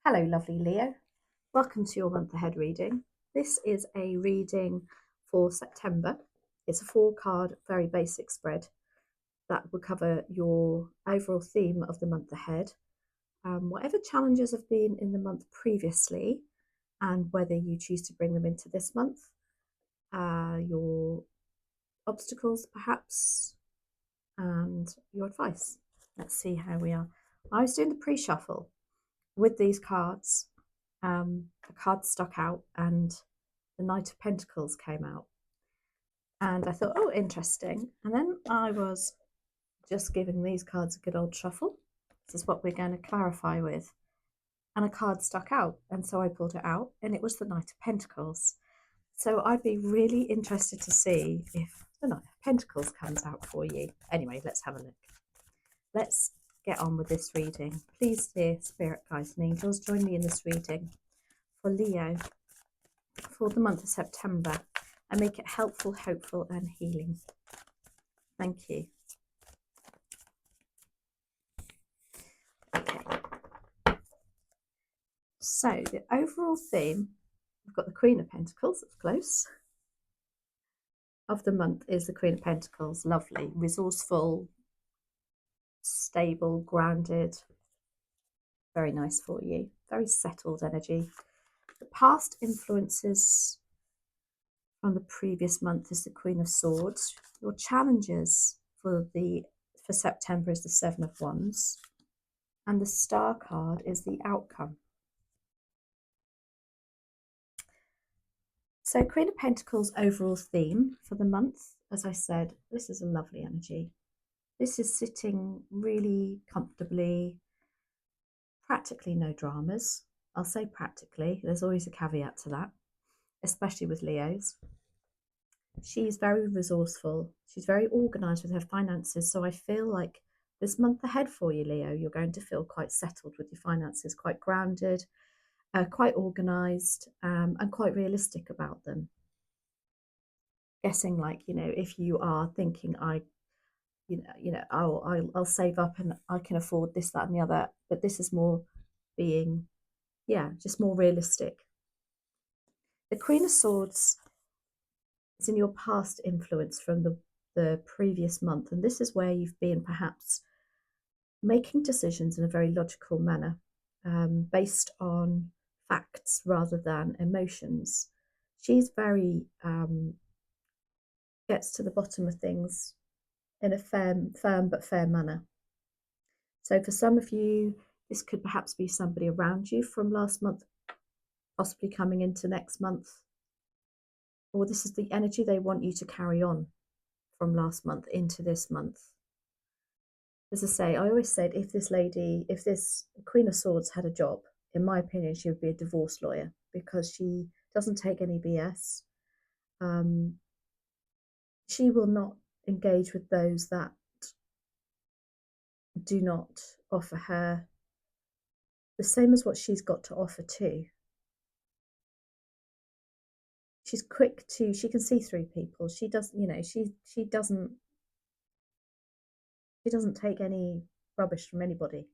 Hello, lovely Leo. Welcome to your month ahead reading. This is a reading for September. It's a 4-card, very basic spread that will cover your overall theme of the month ahead, whatever challenges have been in the month previously, and whether you choose to bring them into this month, your obstacles perhaps, and your advice. Let's see how we are. I was doing the pre-shuffle with these cards. A card stuck out and the Knight of Pentacles came out. And I thought, oh, interesting. And then I was just giving these cards a good old shuffle. This is what we're going to clarify with. And a card stuck out. And so I pulled it out and it was the Knight of Pentacles. So I'd be really interested to see if the Knight of Pentacles comes out for you. Anyway, let's have a look. Let's get on with this reading. Please, dear spirit guides and angels, join me in this reading for Leo for the month of September and make it helpful, hopeful and healing. Thank you. Okay. So the overall theme, we've got the Queen of Pentacles, that's close, of the month is the Queen of Pentacles. Lovely, resourceful, stable, grounded. Very nice for you. Very settled energy. The past influences from the previous month is the Queen of Swords. Your challenges for September is the Seven of Wands, and the Star card is the outcome. So Queen of Pentacles overall theme for the month, as I said, this is a lovely energy. This is sitting really comfortably, practically no dramas. I'll say practically, there's always a caveat to that, especially with Leos. She's very resourceful. She's very organised with her finances. So I feel like this month ahead for you, Leo, you're going to feel quite settled with your finances, quite grounded, quite organised, and quite realistic about them. Guessing, like, if you are thinking, I'll save up and I can afford this, that, and the other, but this is more being, just more realistic. The Queen of Swords is in your past influence from the previous month, and this is where you've been perhaps making decisions in a very logical manner, based on facts rather than emotions. She's very gets to the bottom of things in a firm but fair manner. So for some of you, this could perhaps be somebody around you from last month, possibly coming into next month, or this is the energy they want you to carry on from last month into this month. As I say, I always said, if this Queen of Swords had a job, in my opinion, she would be a divorce lawyer, because she doesn't take any BS. She will not engage with those that do not offer her the same as what she's got to offer too. She's quick to, she can see through people. She doesn't, she doesn't take any rubbish from anybody.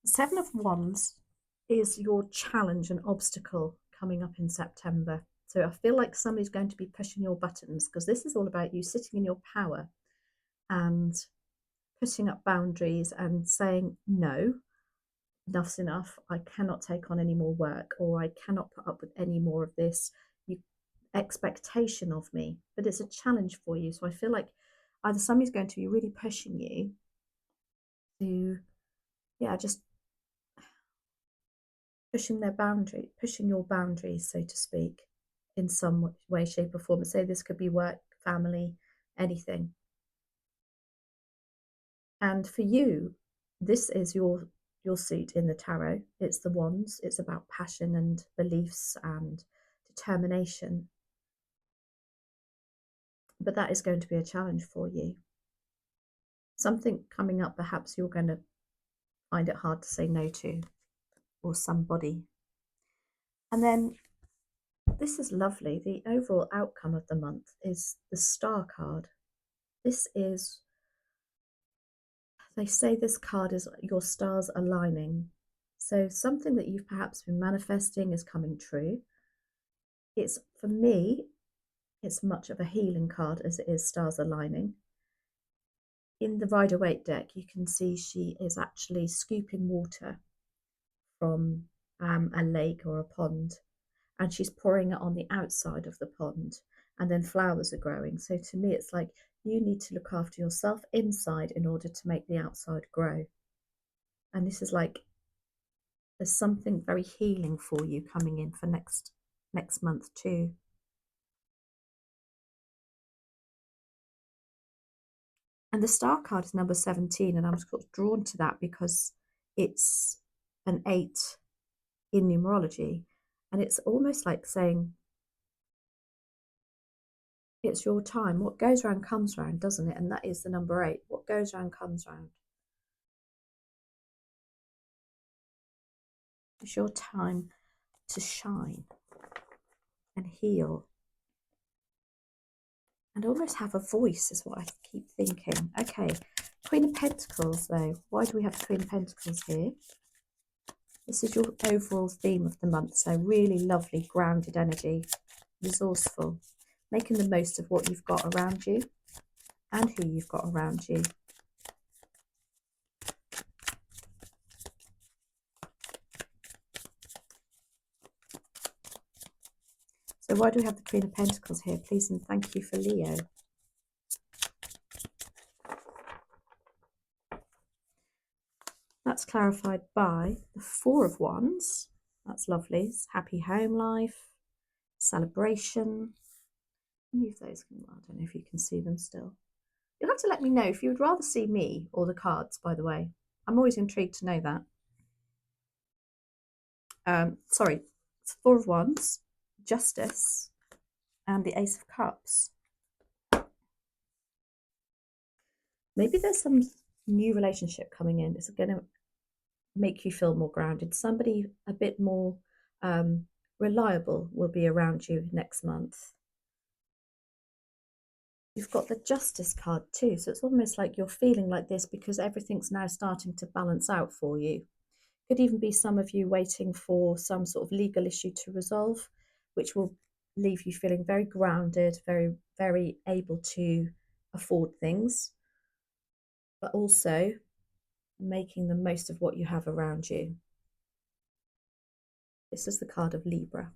Seven of Wands is your challenge and obstacle coming up in September. So I feel like somebody's going to be pushing your buttons, because this is all about you sitting in your power and putting up boundaries and saying, no, enough's enough. I cannot take on any more work, or I cannot put up with any more of this expectation of me. But it's a challenge for you. So I feel like either somebody's going to be really pushing you to, just pushing your boundaries, so to speak, in some way, shape or form. So this could be work, family, anything. And for you, this is your suit in the tarot. It's the Wands. It's about passion and beliefs and determination. But that is going to be a challenge for you. Something coming up, perhaps you're going to find it hard to say no to, or somebody. And then this is lovely. The overall outcome of the month is the Star card. This is, they say this card is your stars aligning. So something that you've perhaps been manifesting is coming true. It's, for me, it's much of a healing card as it is stars aligning. In the Rider-Waite deck, you can see she is actually scooping water from a lake or a pond, and she's pouring it on the outside of the pond, and then flowers are growing. So to me, it's like you need to look after yourself inside in order to make the outside grow. And this is like there's something very healing for you coming in for next month too. And the star card is number 17, and I'm sort of drawn to that because it's an 8 in numerology, and it's almost like saying it's your time. What goes around comes around, doesn't it? And that is the number 8. What goes around comes around. It's your time to shine and heal and almost have a voice, is what I keep thinking. Okay, Queen of Pentacles, though. Why do we have the Queen of Pentacles here? This is your overall theme of the month. So really lovely, grounded energy, resourceful, making the most of what you've got around you and who you've got around you. So why do we have the Queen of Pentacles here? Please and thank you for Leo. That's clarified by the Four of Wands. That's lovely. It's happy home life, celebration. Move those. I don't know if you can see them still. You'll have to let me know if you would rather see me or the cards, by the way. I'm always intrigued to know that. Sorry, it's Four of Wands, Justice, and the Ace of Cups. Maybe there's some new relationship coming in. It's going to make you feel more grounded. Somebody a bit more reliable will be around you next month. You've got the Justice card too, so it's almost like you're feeling like this because everything's now starting to balance out for you. Could even be some of you waiting for some sort of legal issue to resolve, which will leave you feeling very grounded, very, very able to afford things, but also making the most of what you have around you. This is the card of Libra.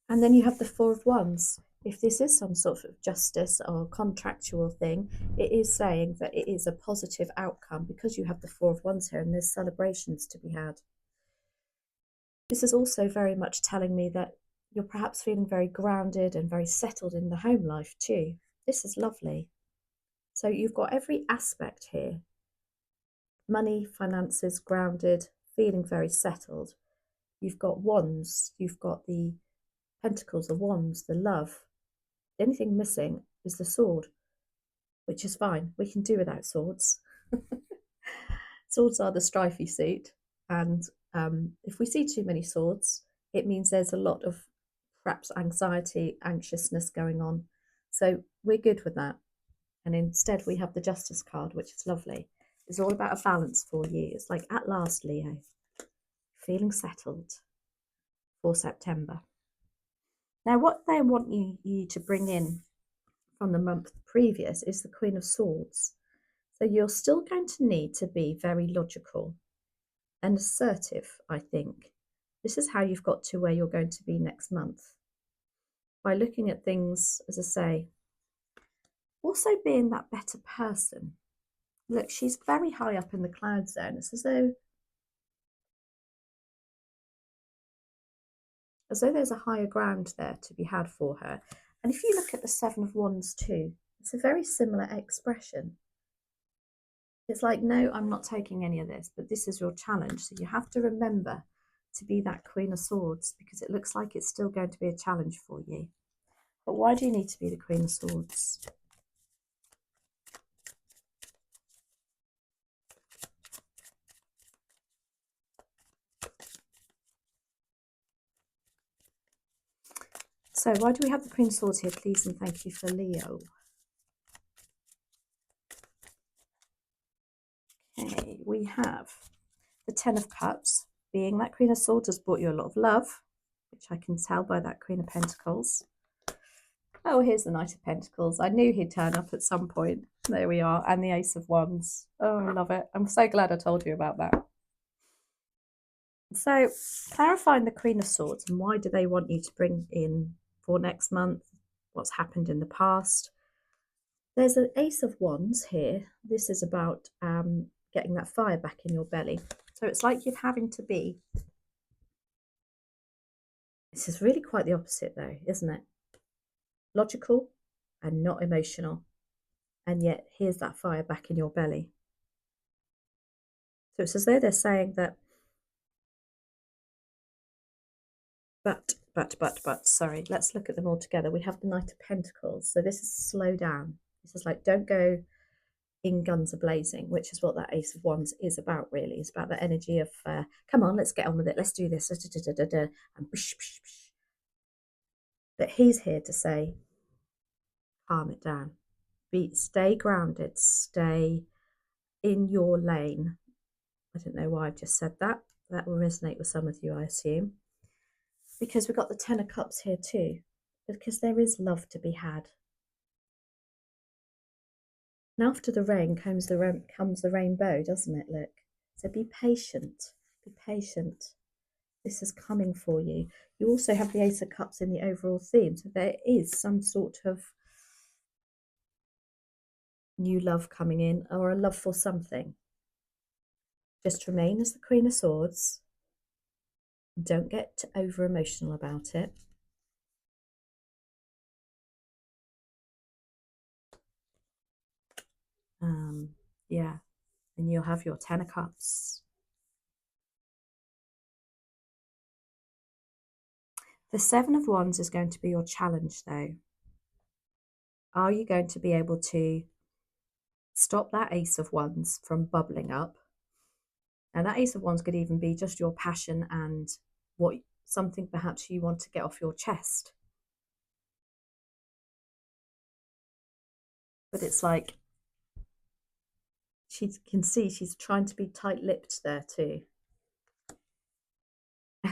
And then you have the Four of Wands. If this is some sort of justice or contractual thing, it is saying that it is a positive outcome because you have the Four of Wands here and there's celebrations to be had. This is also very much telling me that you're perhaps feeling very grounded and very settled in the home life too. This is lovely. So you've got every aspect here. Money, finances, grounded, feeling very settled. You've got Wands, you've got the Pentacles, the Wands, the love. The only thing missing is the sword, which is fine. We can do without swords. Swords are the strifey suit, and if we see too many swords, it means there's a lot of perhaps anxiety, anxiousness going on. So we're good with that. And instead we have the Justice card, which is lovely. It's all about a balance for you. It's like, at last, Leo, feeling settled for September. Now, what they want you to bring in from the month previous is the Queen of Swords. So you're still going to need to be very logical and assertive, I think. This is how you've got to where you're going to be next month. By looking at things, as I say, also being that better person. Look, she's very high up in the cloud zone. It's as though there's a higher ground there to be had for her. And if you look at the Seven of Wands too, it's a very similar expression. It's like, no, I'm not taking any of this, but this is your challenge. So you have to remember to be that Queen of Swords, because it looks like it's still going to be a challenge for you. But why do you need to be the Queen of Swords? So why do we have the Queen of Swords here, please, and thank you for Leo. Okay, we have the Ten of Cups, being that Queen of Swords, has brought you a lot of love, which I can tell by that Queen of Pentacles. Oh, here's the Knight of Pentacles. I knew he'd turn up at some point. There we are. And the Ace of Wands. Oh, I love it. I'm so glad I told you about that. So, clarifying the Queen of Swords and why do they want you to bring in for next month, what's happened in the past. There's an Ace of Wands here. This is about getting that fire back in your belly. So it's like you're having to be. This is really quite the opposite though, isn't it? Logical and not emotional. And yet here's that fire back in your belly. So it's as though they're saying that, but, sorry, let's look at them all together. We have the Knight of Pentacles. So this is slow down. This is like, don't go in guns a-blazing, which is what that Ace of Wands is about, really. It's about that energy of, come on, let's get on with it. Let's do this. And bish, bish, bish. But he's here to say, calm it down. Stay grounded. Stay in your lane. I don't know why I've just said that. That will resonate with some of you, I assume. Because we've got the Ten of Cups here too. Because there is love to be had. And after the rain comes the rainbow, doesn't it? Look. So be patient. Be patient. This is coming for you. You also have the Ace of Cups in the overall theme. So there is some sort of new love coming in, or a love for something. Just remain as the Queen of Swords. Don't get over emotional about it. Yeah, and you'll have your Ten of Cups. The Seven of Wands is going to be your challenge, though. Are you going to be able to stop that Ace of Wands from bubbling up? And that Ace of Wands could even be just your passion and something perhaps you want to get off your chest. But it's like she can see she's trying to be tight-lipped there too.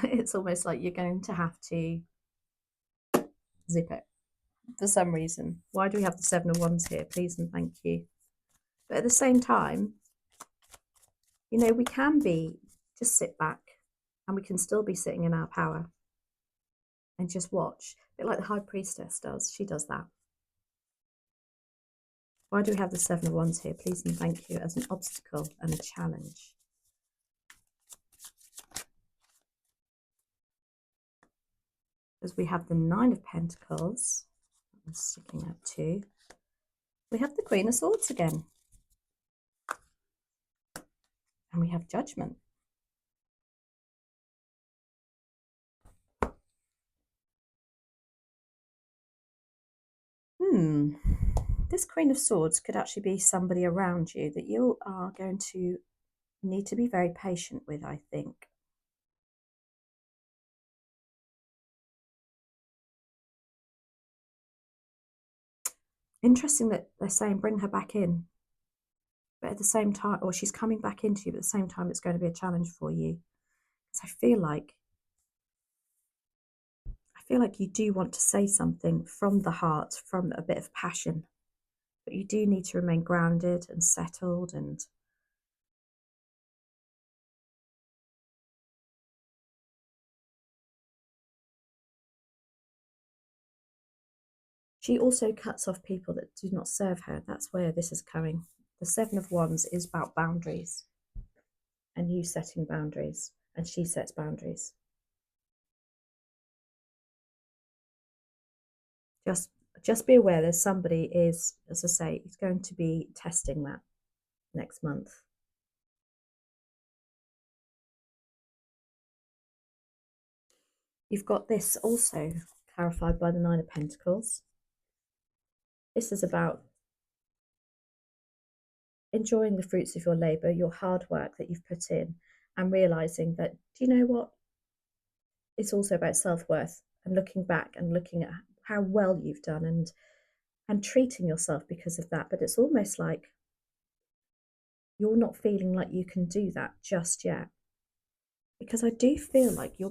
It's almost like you're going to have to zip it for some reason. Why do we have the Seven of Wands here? Please and thank you. But at the same time, you know, we can be just sit back and we can still be sitting in our power and just watch. A bit like the High Priestess does. She does that. Why do we have the Seven of Wands here? Please and thank you as an obstacle and a challenge. As we have the Nine of Pentacles. I'm sticking out too. We have the Queen of Swords again. And we have Judgment. This Queen of Swords could actually be somebody around you that you are going to need to be very patient with, I think. Interesting that they're saying bring her back in. But at the same time, or she's coming back into you, but at the same time, it's going to be a challenge for you. Because I feel like you do want to say something from the heart, from a bit of passion. But you do need to remain grounded and settled and she also cuts off people that do not serve her. That's where this is coming. The Seven of Wands is about boundaries and you setting boundaries, and she sets boundaries. Just be aware there's somebody is, as I say, is going to be testing that next month. You've got this also clarified by the Nine of Pentacles. This is about enjoying the fruits of your labour, your hard work that you've put in, and realising that, do you know what? It's also about self-worth and looking back and looking at how well you've done and treating yourself because of that. But it's almost like you're not feeling like you can do that just yet. because I do feel like you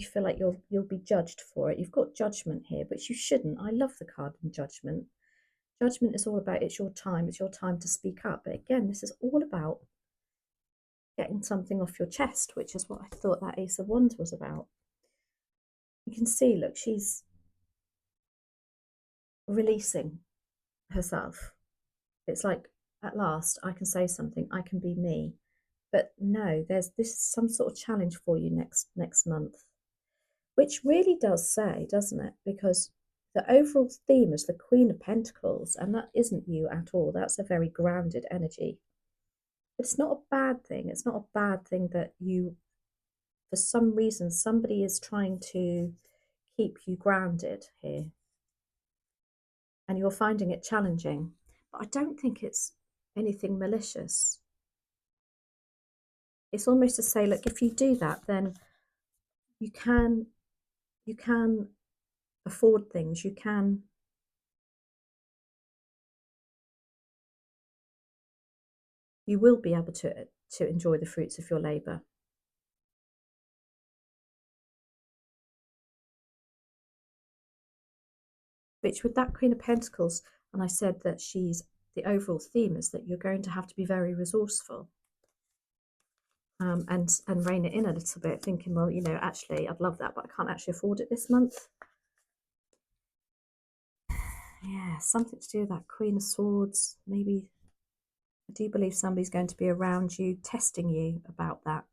feel like you'll be judged for it. You've got judgment here, but you shouldn't. I love the card in judgment. Judgment is all about it's your time to speak up. But again, this is all about getting something off your chest, which is what I thought that Ace of Wands was about. You can see, look, she's releasing herself. It's like, at last, I can say something, I can be me. But no, this is some sort of challenge for you next month, which really does say, doesn't it? Because the overall theme is the Queen of Pentacles, and that isn't you at all. That's a very grounded energy. It's not a bad thing. It's not a bad thing that you, for some reason, somebody is trying to keep you grounded here, and you're finding it challenging. But I don't think it's anything malicious. It's almost to say, look, if you do that, then you can afford things. You will be able to enjoy the fruits of your labour. Which with that Queen of Pentacles, and I said that the overall theme is that you're going to have to be very resourceful. And rein it in a little bit, thinking, well, actually, I'd love that, but I can't actually afford it this month. Yeah, something to do with that Queen of Swords. Maybe, I do believe somebody's going to be around you, testing you about that,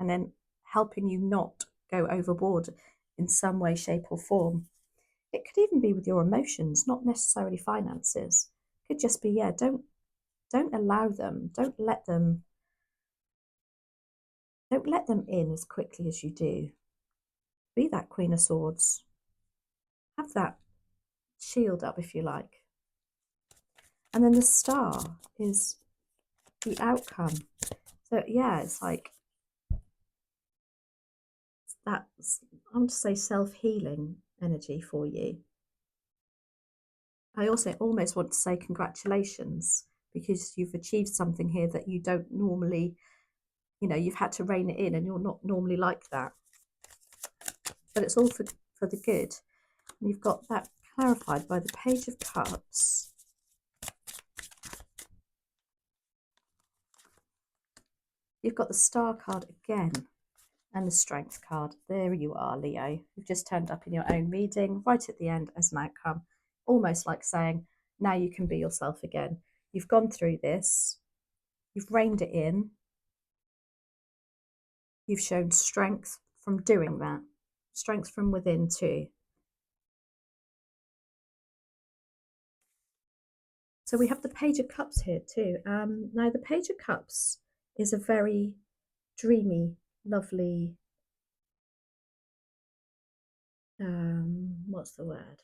and then helping you not go overboard in some way, shape, or form. It could even be with your emotions, not necessarily finances. It could just be, yeah, don't allow them, don't let them in as quickly as you do. Be that Queen of Swords. Have that shield up, if you like. And then the Star is the outcome. So yeah, it's like that's, I want to say, self-healing energy for you. I also almost want to say congratulations, because you've achieved something here that you don't normally, you've had to rein it in, and you're not normally like that. But it's all for the good. And you've got that clarified by the Page of Cups. You've got the Star card again, and the Strength card. There you are, Leo. You've just turned up in your own reading right at the end as an outcome, almost like saying, now you can be yourself again. You've gone through this, you've reined it in, you've shown strength from doing that, strength from within too. So we have the Page of Cups here too. Now the Page of Cups is a very dreamy, lovely, what's the word?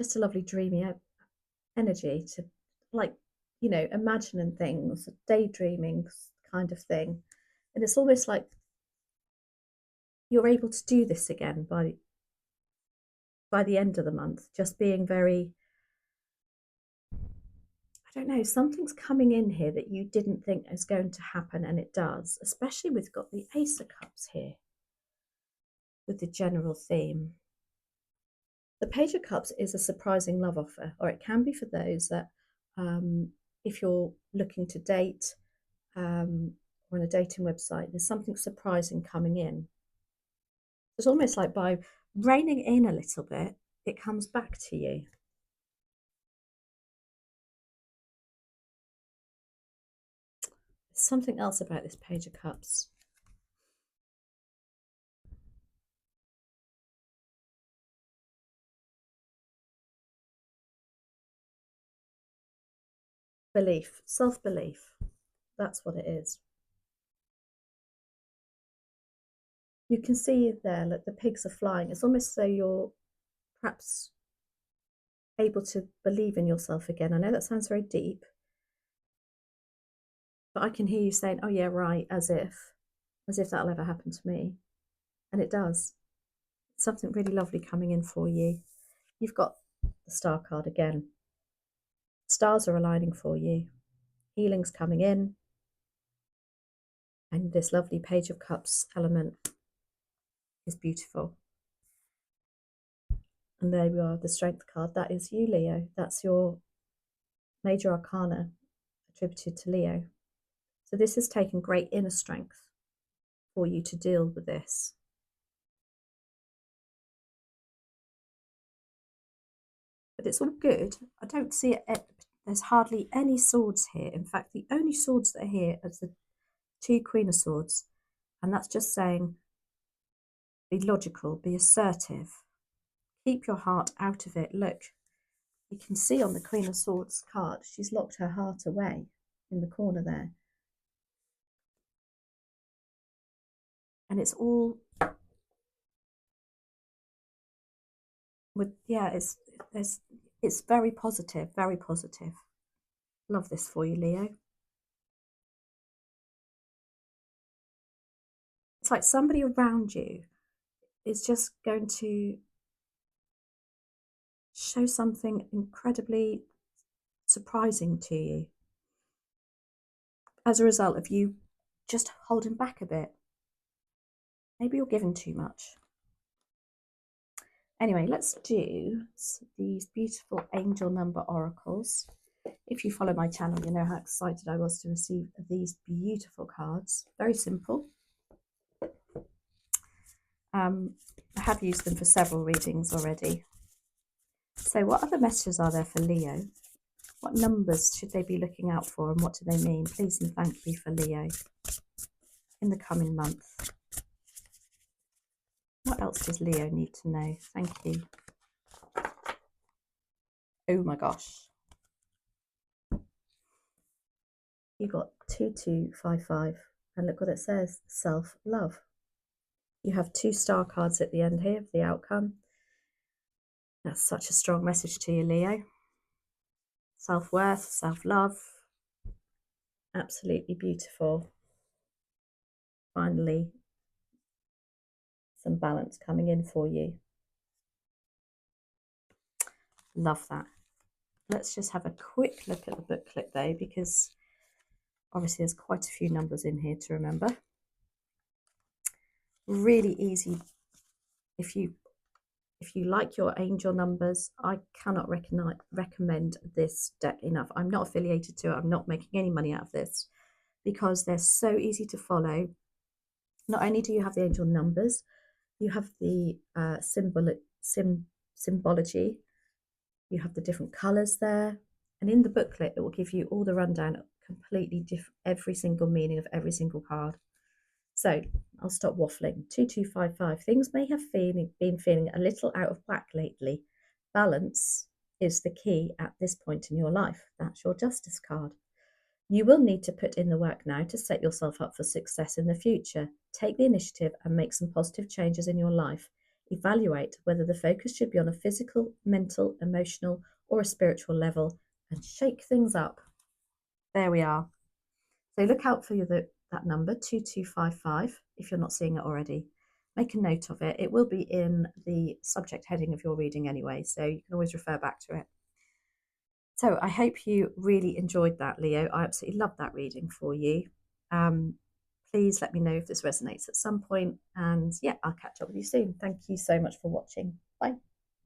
Just a lovely, dreamy energy to, like, imagining things, daydreaming kind of thing. And it's almost like you're able to do this again by the end of the month, just being very, I don't know, something's coming in here that you didn't think is going to happen, and it does, especially with got the Ace of Cups here with the general theme. The Page of Cups is a surprising love offer, or it can be for those that, if you're looking to date, or on a dating website, there's something surprising coming in. It's almost like by reining in a little bit, it comes back to you. There's something else about this Page of Cups. Belief, self-belief. That's what it is. You can see there, look, the pigs are flying. It's almost as though you're perhaps able to believe in yourself again. I know that sounds very deep, but I can hear you saying, oh yeah, right, as if that'll ever happen to me. And it does. Something really lovely coming in for you. You've got the Star card again. Stars are aligning for you. Healing's coming in. And this lovely Page of Cups element is beautiful. And there we are, the Strength card. That is you, Leo. That's your major arcana attributed to Leo. So this has taken great inner strength for you to deal with this. But it's all good. I don't see it. There's hardly any swords here. In fact, the only swords that are here are the 2 Queen of Swords. And that's just saying, be logical, be assertive. Keep your heart out of it. Look, you can see on the Queen of Swords card, she's locked her heart away in the corner there. And it's all with, yeah, it's very positive, very positive. Love this for you, Leo. It's like somebody around you is just going to show something incredibly surprising to you as a result of you just holding back a bit. Maybe you're giving too much. Anyway, let's do these beautiful angel number oracles. If you follow my channel, you know how excited I was to receive these beautiful cards. Very simple. I have used them for several readings already. So what other messages are there for Leo? What numbers should they be looking out for, and what do they mean? Please and thank you for Leo in the coming month. What else does Leo need to know? Thank you. Oh my gosh. You got 2255, and look what it says, self-love. You have 2 star cards at the end here of the outcome. That's such a strong message to you, Leo. Self-worth, self-love. Absolutely beautiful. Finally, some balance coming in for you. Love that. Let's just have a quick look at the booklet though, because obviously there's quite a few numbers in here to remember. Really easy. If you like your angel numbers, I cannot recommend this deck enough. I'm not affiliated to it. I'm not making any money out of this because they're so easy to follow. Not only do you have the angel numbers, you have the symbology, you have the different colors there, and in the booklet it will give you all the rundown, completely different, every single meaning of every single card. So I'll stop waffling. 2255. Things may have been feeling a little out of whack lately. Balance is the key at this point in your life. That's your Justice card. You will need to put in the work now to set yourself up for success in the future. Take the initiative and make some positive changes in your life. Evaluate whether the focus should be on a physical, mental, emotional, or a spiritual level, and shake things up. There we are. So look out for that number, 2255, if you're not seeing it already. Make a note of it. It will be in the subject heading of your reading anyway, so you can always refer back to it. So I hope you really enjoyed that, Leo. I absolutely loved that reading for you. Please let me know if this resonates at some point. And yeah, I'll catch up with you soon. Thank you so much for watching. Bye.